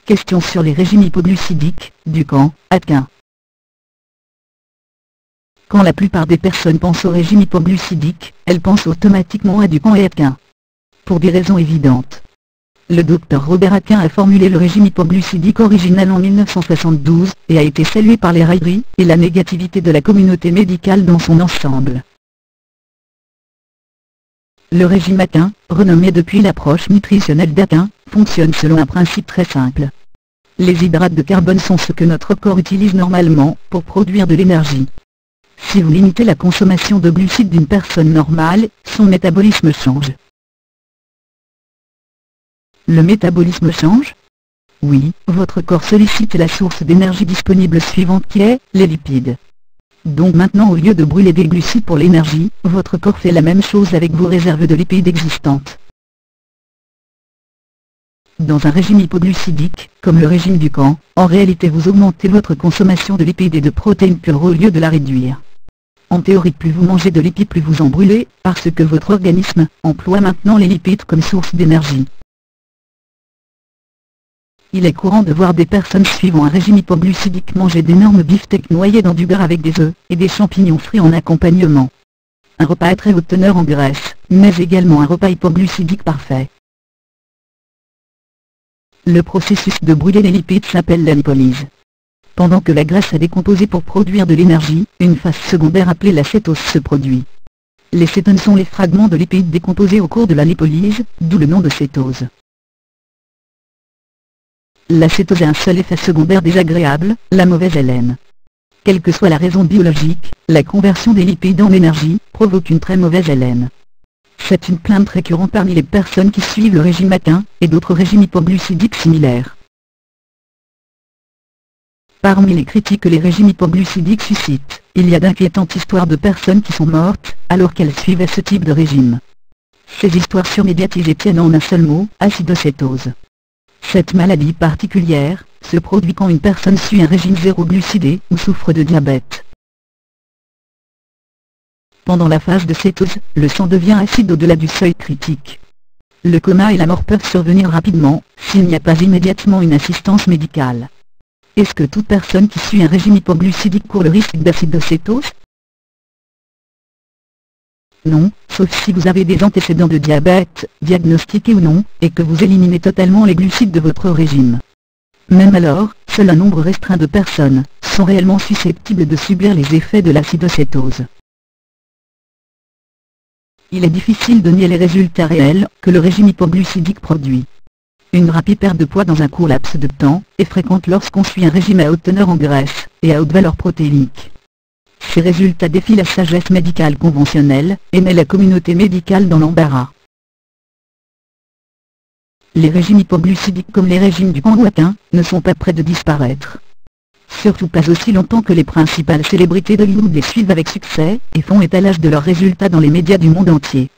Question sur les régimes hypoglucidiques, Ducamp, Atkin. Quand la plupart des personnes pensent au régime hypoglucidique, elles pensent automatiquement à Ducamp et Atkin. Pour des raisons évidentes. Le docteur Robert Atkin a formulé le régime hypoglucidique original en 1972, et a été salué par les railleries et la négativité de la communauté médicale dans son ensemble. Le régime Atkin, renommé depuis l'approche nutritionnelle d'Atkin, fonctionne selon un principe très simple. Les hydrates de carbone sont ce que notre corps utilise normalement pour produire de l'énergie. Si vous limitez la consommation de glucides d'une personne normale, son métabolisme change. Le métabolisme change? Oui, votre corps sollicite la source d'énergie disponible suivante qui est les lipides. Donc maintenant, au lieu de brûler des glucides pour l'énergie, votre corps fait la même chose avec vos réserves de lipides existantes. Dans un régime hypoglucidique, comme le régime Ducamp, en réalité vous augmentez votre consommation de lipides et de protéines pures au lieu de la réduire. En théorie, plus vous mangez de lipides, plus vous en brûlez, parce que votre organisme emploie maintenant les lipides comme source d'énergie. Il est courant de voir des personnes suivant un régime hypoglucidique manger d'énormes beefsteaks noyés dans du beurre avec des œufs et des champignons frits en accompagnement. Un repas à très haute teneur en graisse, mais également un repas hypoglucidique parfait. Le processus de brûler les lipides s'appelle la lipolyse. Pendant que la graisse est décomposée pour produire de l'énergie, une phase secondaire appelée la cétose se produit. Les cétones sont les fragments de lipides décomposés au cours de la lipolyse, d'où le nom de cétose. La cétose a un seul effet secondaire désagréable, la mauvaise haleine. Quelle que soit la raison biologique, la conversion des lipides en énergie provoque une très mauvaise haleine. C'est une plainte récurrente parmi les personnes qui suivent le régime Atkin et d'autres régimes hypoglucidiques similaires. Parmi les critiques que les régimes hypoglucidiques suscitent, il y a d'inquiétantes histoires de personnes qui sont mortes alors qu'elles suivaient ce type de régime. Ces histoires surmédiatisées tiennent en un seul mot, acidocétose. Cette maladie particulière se produit quand une personne suit un régime zéro glucidé ou souffre de diabète. Pendant la phase de cétose, le sang devient acide au-delà du seuil critique. Le coma et la mort peuvent survenir rapidement, s'il n'y a pas immédiatement une assistance médicale. Est-ce que toute personne qui suit un régime hypoglucidique court le risque d'acidocétose? Non, sauf si vous avez des antécédents de diabète, diagnostiqués ou non, et que vous éliminez totalement les glucides de votre régime. Même alors, seul un nombre restreint de personnes sont réellement susceptibles de subir les effets de l'acidocétose. Il est difficile de nier les résultats réels que le régime hypoglucidique produit. Une rapide perte de poids dans un court laps de temps est fréquente lorsqu'on suit un régime à haute teneur en graisse et à haute valeur protéinique. Ces résultats défient la sagesse médicale conventionnelle et mettent la communauté médicale dans l'embarras. Les régimes hypoglucidiques comme les régimes Ducamp ou Atkin ne sont pas près de disparaître. Surtout pas aussi longtemps que les principales célébrités d'Hollywood les suivent avec succès et font étalage de leurs résultats dans les médias du monde entier.